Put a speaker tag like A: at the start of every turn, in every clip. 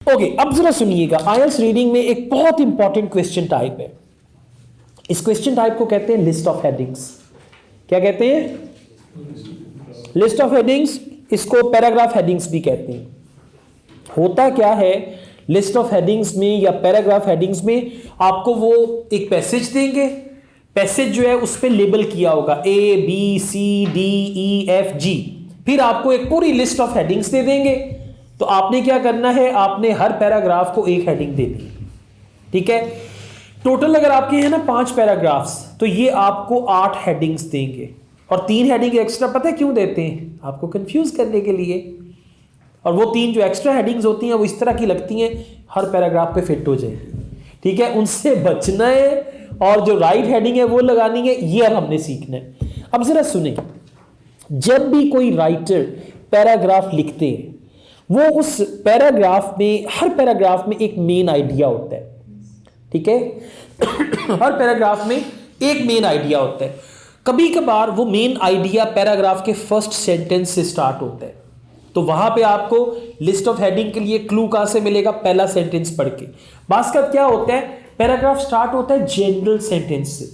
A: Okay, अब जरा सुनिएगा, आईएलटीएस रीडिंग में एक बहुत इंपॉर्टेंट क्वेश्चन टाइप है। इस क्वेश्चन टाइप को कहते हैं लिस्ट ऑफ हेडिंग्स। क्या कहते हैं? List of headings. इसको पैराग्राफ हेडिंग्स भी कहते हैं। होता क्या है, लिस्ट ऑफ हेडिंग्स में या पैराग्राफ हेडिंग्स में आपको वो एक पैसेज देंगे, पैसेज जो है उस पर लेबल किया होगा ABCDEFG, फिर आपको एक पूरी लिस्ट ऑफ हेडिंग्स दे देंगे। तो आपने क्या करना है, आपने हर पैराग्राफ को एक हेडिंग देनी है। ठीक है, टोटल अगर आपके हैं ना 5 पैराग्राफ्स, तो ये आपको 8 हेडिंग्स देंगे। और 3 हेडिंग एक्स्ट्रा पता है क्यों देते हैं? आपको कंफ्यूज करने के लिए। और वो 3 जो एक्स्ट्रा हेडिंग्स होती हैं वो इस तरह की लगती हैं, हर पैराग्राफ पे फिट हो जाएगी। ठीक है, उनसे बचना है और जो राइट हेडिंग है वो लगानी है। ये अब हमने सीखना है। अब जरा सुने, जब भी कोई राइटर पैराग्राफ लिखते हैं, वो उस पैराग्राफ में, हर पैराग्राफ में एक मेन आइडिया होता है। ठीक है हर पैराग्राफ में एक मेन आइडिया होता है। कभी कभार वो मेन आइडिया पैराग्राफ के फर्स्ट सेंटेंस से स्टार्ट होता है, तो वहां पे आपको लिस्ट ऑफ हेडिंग के लिए क्लू कहां से मिलेगा? पहला सेंटेंस पढ़ के। बास्कत क्या होता है, पैराग्राफ स्टार्ट होता है जनरल सेंटेंस से,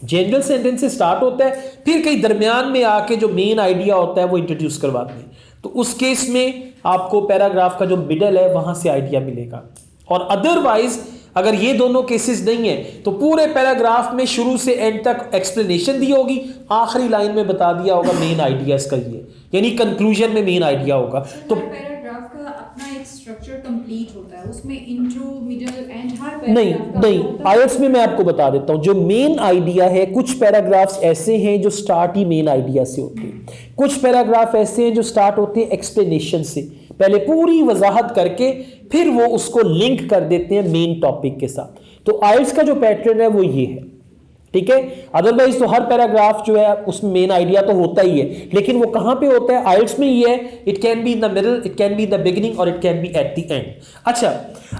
A: जनरल सेंटेंस से स्टार्ट होता है, फिर कहीं दरमियान में आके जो मेन आइडिया होता है वो इंट्रोड्यूस करवाते हैं। तो उस केस में आपको पैराग्राफ का जो मिडल है वहां से आइडिया मिलेगा। और अदरवाइज अगर ये दोनों केसेस नहीं है तो पूरे पैराग्राफ में शुरू से एंड तक एक्सप्लेनेशन दी होगी, आखिरी लाइन में बता दिया होगा मेन आइडिया इसका ये, यानी कंक्लूजन में मेन आइडिया होगा। तो
B: पैराग्राफ का अपना एक स्ट्रक्चर कंप्लीट होता है, उसमें इंट्रो, मिडिल, एंड हर
A: नहीं, आईएलटीएस में मैं आपको बता देता हूं, जो मेन आइडिया है, कुछ पैराग्राफ्स ऐसे हैं जो स्टार्ट ही मेन आइडिया से होते हैं, कुछ पैराग्राफ ऐसे हैं जो स्टार्ट होते हैं एक्सप्लेनेशन से, पहले पूरी वजाहत करके फिर वो उसको लिंक कर देते हैं मेन टॉपिक के साथ। तो आईएलटीएस का जो पैटर्न है वो ये है। ठीक है, अदरवाइज तो हर पैराग्राफ जो है उसमें मेन आइडिया तो होता ही है, लेकिन वो कहां पे होता है? आईएलटीएस में ये है, it can be in the middle, it can be in the beginning और it can be at the end. अच्छा,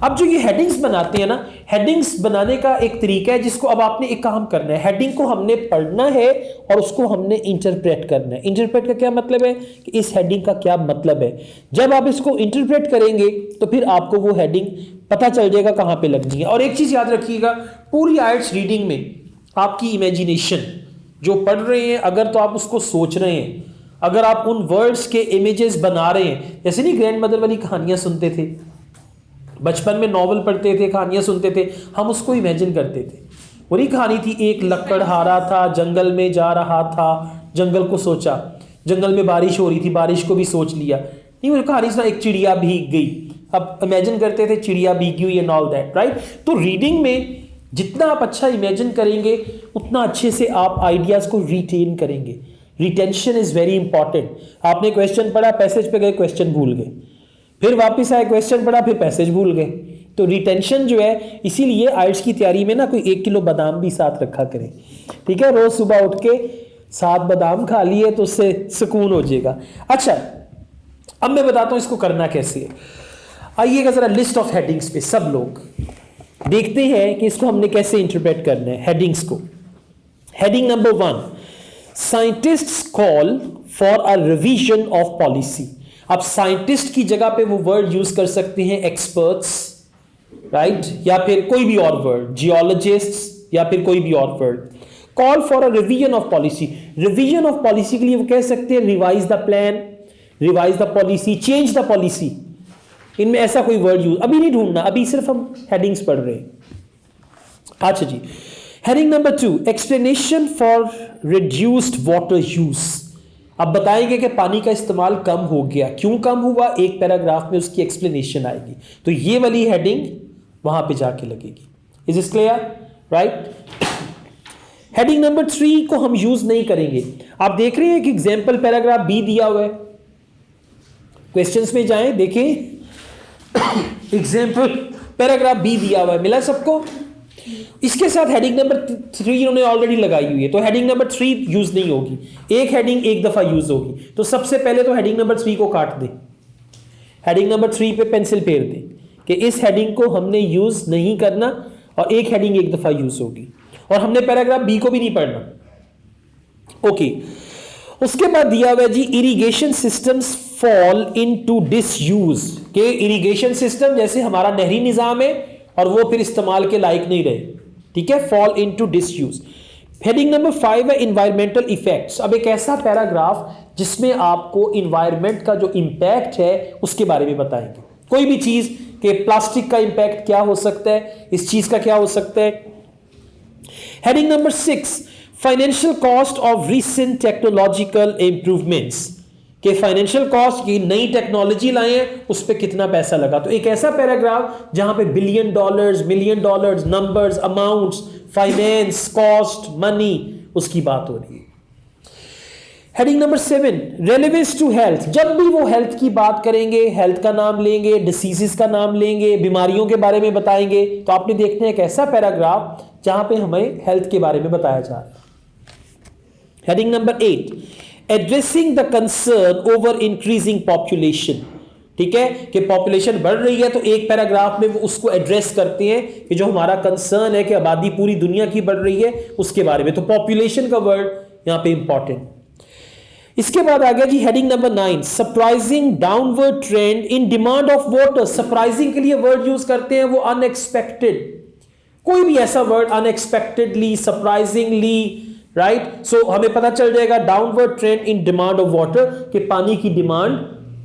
A: अब जो ये हेडिंग्स बनाते हैं ना, हेडिंग्स बनाने का एक तरीका है जिसको अब आपने एक काम करना है, हेडिंग को हमने पढ़ना है और उसको हमने इंटरप्रेट करना है। इंटरप्रेट का क्या मतलब है कि इस हेडिंग का क्या मतलब है। जब आप इसको इंटरप्रेट करेंगे तो फिर आपको वो हेडिंग पता चल जाएगा कहां पे लगनी है। और एक चीज याद रखिएगा, पूरी आईएलटीएस रीडिंग में आपकी इमेजिनेशन जो पढ़ रहे हैं, अगर तो आप उसको सोच रहे हैं, अगर आप उन वर्ड्स के इमेजेस बना रहे हैं, जैसे नहीं ग्रैंड मदर वाली कहानियां सुनते थे, बचपन में नॉवल पढ़ते थे, कहानियां सुनते थे, हम उसको इमेजिन करते थे। वही कहानी थी, एक लकड़हारा था, जंगल में जा रहा था, जंगल को सोचा, जंगल में बारिश हो रही थी, बारिश को भी सोच लिया। नहीं, वो कहानी सुना, एक चिड़िया भीग गई, अब इमेजिन करते थे चिड़िया भीगी हुई एंड ऑल दैट, राइट। तो रीडिंग में जितना आप अच्छा इमेजिन करेंगे उतना अच्छे से आप आइडियाज को रिटेन करेंगे। Retention is very important. आपने क्वेश्चन पढ़ा, पैसेज पे गए, क्वेश्चन भूल गए, फिर वापस आए, क्वेश्चन पढ़ा, फिर पैसेज भूल गए। तो रिटेंशन जो है, इसीलिए आईएलटीएस की तैयारी में ना कोई 1 किलो बादाम भी साथ रखा करें। ठीक है, रोज सुबह उठ के 7 बादाम खा लिए तो उससे सुकून हो जाएगा। अच्छा, अब मैं बताता हूं इसको करना कैसे है। आइएगा जरा लिस्ट ऑफ हेडिंग्स पे सब लोग देखते हैं कि इसको हमने कैसे इंटरप्रेट करना है हेडिंग्स को। Heading number 1, scientists call for a revision of policy. अब साइंटिस्ट की जगह पे वो वर्ड यूज कर सकते हैं एक्सपर्ट्स, राइट, या फिर कोई भी और वर्ड, जियोलॉजिस्ट्स, या फिर कोई भी और word. Call for a revision of policy, revision of policy के लिए वो कह सकते हैं revise the plan, revise the policy, change the policy. इनमें ऐसा कोई वर्ड यूज अभी नहीं ढूंढना, अभी सिर्फ हम हेडिंग्स पढ़ रहे हैं। अच्छा जी, heading number 2, explanation for reduced water use. अब बताएंगे कि पानी का इस्तेमाल कम हो गया, क्यों कम हुआ, एक पैराग्राफ में उसकी एक्सप्लेनेशन आएगी। तो ये वाली हेडिंग वहां पे जाके लगेगी। Is this clear, right. Heading number 3 को हम यूज नहीं करेंगे। आप देख रहे हैं कि एग्जाम्पल पैराग्राफ बी दिया हुआ है, क्वेश्चंस में जाएं, देखें एग्जाम्पल पैराग्राफ बी दिया हुआ है, मिला सबको। इसके साथ हेडिंग नंबर 3 उन्होंने ऑलरेडी लगाई हुई है, तो हेडिंग नंबर 3 यूज नहीं होगी, एक हेडिंग एक दफा यूज होगी। तो सबसे पहले तो हेडिंग नंबर 3 को काट दें, हेडिंग नंबर 3 पे पेंसिल फेर दें कि इस हेडिंग को हमने यूज नहीं करना, और एक हेडिंग एक दफा यूज होगी, और हमने पैराग्राफ बी को भी नहीं पढ़ना। ओके, उसके बाद दिया हुआ है जी, irrigation systems fall into disuse के इरिगेशन सिस्टम जैसे हमारा नहरी निजाम है और वो फिर इस्तेमाल के लायक नहीं रहे, ठीक है, fall into disuse. Heading number 5 है इन्वायरमेंटल इफेक्ट्स। अब एक ऐसा पैराग्राफ जिसमें आपको इन्वायरमेंट का जो इंपैक्ट है उसके बारे में बताएंगे। कोई भी चीज के प्लास्टिक का इंपैक्ट क्या हो सकता है, इस चीज का क्या हो सकता है। Heading number 6 financial cost of recent technological improvements के फाइनेंशियल कॉस्ट की नई टेक्नोलॉजी लाए हैं उस पर कितना पैसा लगा। तो एक ऐसा पैराग्राफ जहां पे billion dollars, million dollars, numbers, amounts, finance, cost, money, उसकी बात हो रही है। Heading number 7 relevance to health. जब भी वो हेल्थ की बात करेंगे, हेल्थ का नाम लेंगे, डिसीजेस का नाम लेंगे, बीमारियों के बारे में बताएंगे, तो आपने देखना है एक ऐसा पैराग्राफ जहां पे हमें हेल्थ के बारे में बताया जा रहा है। Heading number 8 addressing the concern over increasing population. ठीक है कि पॉपुलेशन बढ़ रही है तो एक पैराग्राफ में वो उसको एड्रेस करते हैं कि जो हमारा कंसर्न है कि आबादी पूरी दुनिया की बढ़ रही है उसके बारे में। तो पॉपुलेशन का वर्ड यहां पे इंपॉर्टेंट। इसके बाद आ गया जी heading number 9 surprising downward trend in demand of water. Surprising के लिए वर्ड यूज करते हैं वो अनएक्सपेक्टेड, कोई भी ऐसा word unexpectedly, surprisingly, right. So हमें पता चल जाएगा downward trend in demand of water कि पानी की डिमांड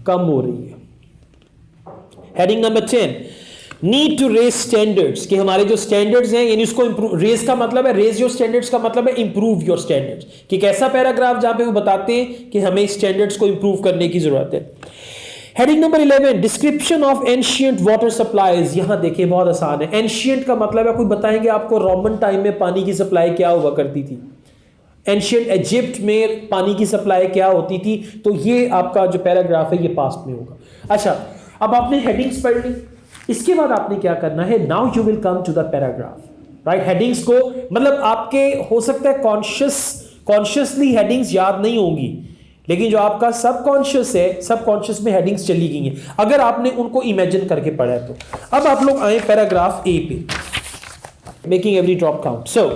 A: कम हो रही है। Heading number 10 need to raise standards कि हमारे जो स्टैंडर्ड्स हैं यानी उसको इंप्रूव, रेज का मतलब है, रेज योर स्टैंडर्ड्स का मतलब है इंप्रूव योर स्टैंडर्ड्स। कि कैसा पैराग्राफ जहां पे वो बताते हैं कि हमें स्टैंडर्ड्स को इंप्रूव करने की जरूरत है। Heading number 11 description of ancient water supplies. यहां देखिए बहुत आसान है। एंशिएंट का मतलब है कोई बताएंगे आपको रोमन टाइम में पानी की सप्लाई क्या हुआ करती थी, एंशिएंट इजिप्ट में पानी की सप्लाई क्या होती थी। तो ये आपका जो पैराग्राफ है ये पास्ट में होगा। अच्छा, अब आपने हेडिंग्स पढ़ ली, इसके बाद आपने क्या करना है, now you will come to the paragraph, right. Headings को मतलब आपके हो सकता है कॉन्शियसली हेडिंग्स याद नहीं होंगी, लेकिन जो आपका सबकॉन्शियस है, सबकॉन्शियस में हेडिंग्स चली गई हैं अगर आपने उनको इमेजिन करके पढ़ा है तो। अब आप लोग आए पैराग्राफ ए पे, making every drop count. So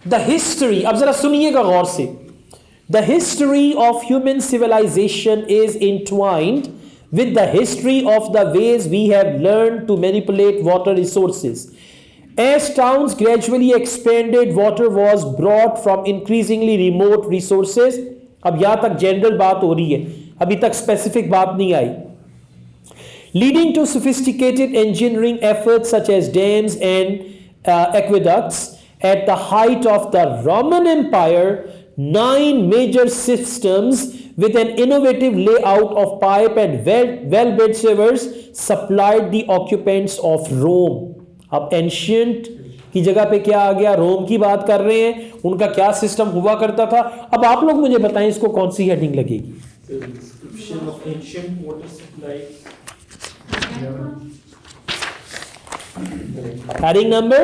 A: the history, अब जरा सुनिएगा गौर से। The history of human civilization is intertwined with the history of the ways we have learned to manipulate water resources. As towns gradually expanded, water was brought from increasingly remote resources. अब यहां तक general बात हो रही है, अभी तक specific बात नहीं आई। Leading to sophisticated engineering efforts such as dams and aqueducts. At the height of the Roman Empire, 9 major systems with an innovative layout of pipe and well-built sewers supplied the occupants of Rome. अब ancient की जगह पे क्या आ गया, रोम की बात कर रहे हैं, उनका क्या सिस्टम हुआ करता था। अब आप लोग मुझे बताएं इसको कौन सी हेडिंग लगेगी।
C: Description of ancient water supply.
A: Heading number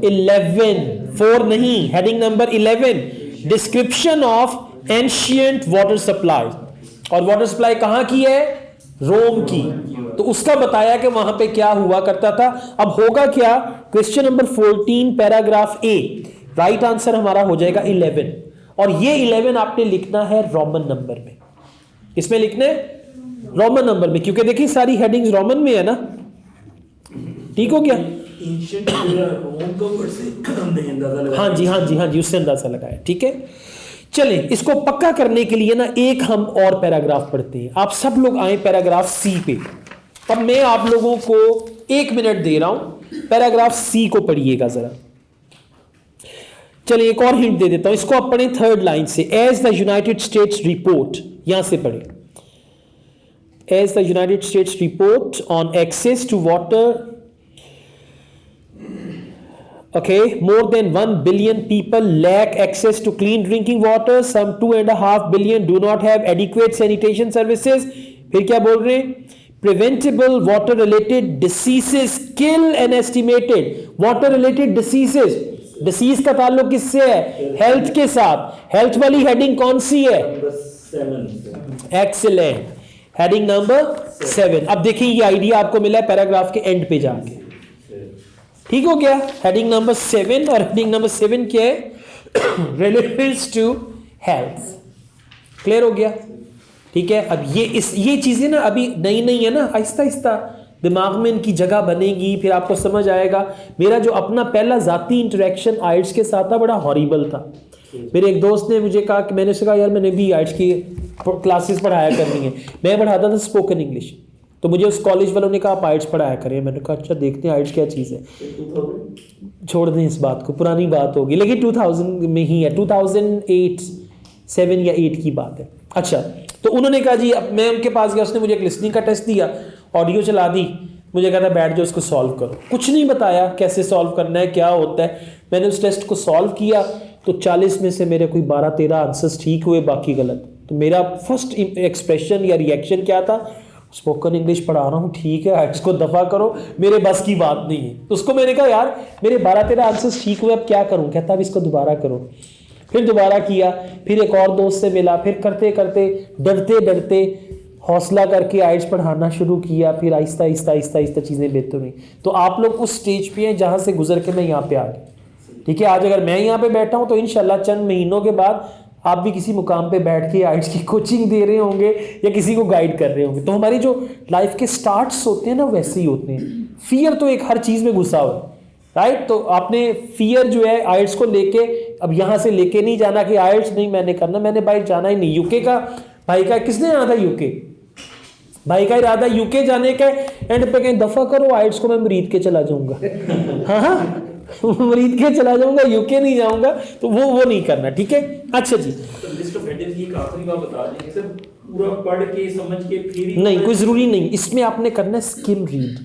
A: 11, 4 नहीं, heading number 11 description of ancient water supply. और वाटर सप्लाई कहां की है, रोम की। तो उसका बताया कि वहां पे क्या हुआ करता था। अब होगा क्या, क्वेश्चन नंबर 14 पैराग्राफ ए, राइट आंसर हमारा हो जाएगा 11। और ये 11 आपने लिखना है रोमन नंबर में। इसमें लिखने रोमन नंबर में, क्योंकि देखिए सारी हेडिंग्स रोमन में है ना, ठीक हो गया।
C: Ancient रोम का वर्ड से हमने अंदाजा लगाया।
A: हाँ जी, उससे अंदाजा लगाया, ठीक है। चलें, इसको पक्का करने के लिए ना एक हम और पैराग्राफ पढ़ते हैं। आप सब लोग आए पैराग्राफ सी पे। अब मैं आप लोगों को 1 मिनट दे रहा हूं, पैराग्राफ सी को पढ़िएगा जरा। चलिए एक और हिंट दे देता हूं, इसको आप पढ़ें 3rd लाइन से। As the United States report, यहां से पढ़ें। As the United States report on access to water, okay, more than 1 billion people lack access to clean drinking water. Some 2.5 billion do not have adequate sanitation services. फिर क्या बोल रहे हैं, preventable water related diseases kill an estimated water related diseases. Disease का ताल्लुक किससे है, health के साथ। हेल्थ वाली हेडिंग कौन सी है, एक्सीलेंट, हेडिंग नंबर 7। अब देखिए ये आइडिया आपको मिला है पैराग्राफ के एंड पे जाके, ठीक हो गया। हेडिंग नंबर 7, और हेडिंग नंबर 7 क्या है, रिलेवेंस टू हेल्थ। क्लियर हो गया। ठीक है, अब ये चीज़ें ना अभी नई नई है ना, आहिस्ता आहिस्ता दिमाग में इनकी जगह बनेगी, फिर आपको समझ आएगा। मेरा जो अपना पहला ज़ाती इंटरेक्शन आइट्स के साथ था बड़ा हॉरिबल था। मेरे एक दोस्त ने मुझे कहा कि मैंने उससे कहा यार मैंने भी आइट्स की क्लासेस पढ़ाया करनी है। मैं पढ़ाता था स्पोकन इंग्लिश, तो मुझे उस कॉलेज वालों ने कहा आप आइट्स पढ़ाया करें। मैंने कहा अच्छा देखते हैं आइट्स क्या चीज़ है, छोड़ दें इस बात को, पुरानी बात होगी, लेकिन 2000 में ही है, 2008 7 या 8 की बात है। अच्छा, तो उन्होंने कहा जी, अब मैं उनके पास गया, उसने मुझे एक लिसनिंग का टेस्ट दिया, ऑडियो चला दी, मुझे कहता बैठ जाओ इसको सॉल्व करो। कुछ नहीं बताया कैसे सॉल्व करना है, क्या होता है। मैंने उस टेस्ट को सॉल्व किया तो 40 में से मेरे कोई 12-13 आंसर्स ठीक हुए, बाकी गलत। तो मेरा फर्स्ट एक्सप्रेशन या रिएक्शन क्या था, स्पोकन इंग्लिश पढ़ा रहा हूँ ठीक है, इसको दफ़ा करो, मेरे बस की बात नहीं है। तो उसको मैंने कहा यार मेरे 12-13 आंसर्स ठीक हुए, अब क्या करूँ। कहता अब इसको दोबारा करो। फिर दोबारा किया, फिर एक और दोस्त से मिला, फिर करते करते डरते डरते हौसला करके आइट्स पढ़ाना शुरू किया। फिर आहिस्ता आहिस्ता आहिस्ता आहिस्ता चीज़ें बेहतर हुई। तो आप लोग उस स्टेज पे हैं जहाँ से गुजर के मैं यहाँ पे आ गया, ठीक है। आज अगर मैं यहाँ पे बैठा हूँ तो इंशाल्लाह चंद महीनों के बाद आप भी किसी मुकाम पे बैठ के आइट्स की कोचिंग दे रहे होंगे या किसी को गाइड कर रहे होंगे। तो हमारी जो लाइफ के स्टार्ट्स होते हैं ना वैसे ही होते हैं। फियर तो एक हर चीज़ में घुसा हुआ है, राइट। तो आपने फियर जो है आइट्स को लेके अब यहाँ से लेके नहीं जाना कि आइट्स नहीं मैंने करना, मैंने भाई जाना ही नहीं। यूके का भाई का किसने जाना था यूके, भाई का इरादा यूके जाने का, एंड पे कहीं दफा करो आइट्स को मैं मरीद के चला जाऊंगा। हाँ मरीद के चला जाऊंगा, यूके नहीं जाऊंगा। तो वो नहीं करना, ठीक है। अच्छा जी,
C: तो लिस्ट ऑफ हेडिंग्स की एक आखिरी बात बता दें, सर पूरा पढ़ के समझ के फिर ही
A: नहीं कोई जरूरी नहीं, इसमें आपने करना है स्किम रीड।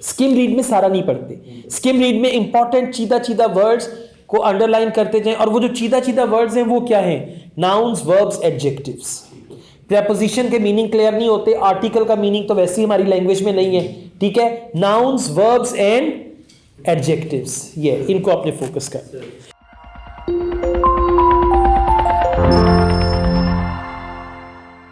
A: स्किम रीड में सारा नहीं पढ़ते, स्किम रीड में इंपॉर्टेंट चीदा चीदा वर्ड्स को अंडरलाइन करते जाएं। और वो जो चीदा चीदा वर्ड्स हैं वो क्या हैं, नाउन्स, वर्ब्स, एडजेक्टिव्स। प्रेपोजिशन के मीनिंग क्लियर नहीं होते, आर्टिकल का मीनिंग तो वैसे ही हमारी लैंग्वेज में नहीं है, ठीक है। नाउन्स, वर्ब्स एंड एडजेक्टिव्स, ये इनको आपने फोकस कर।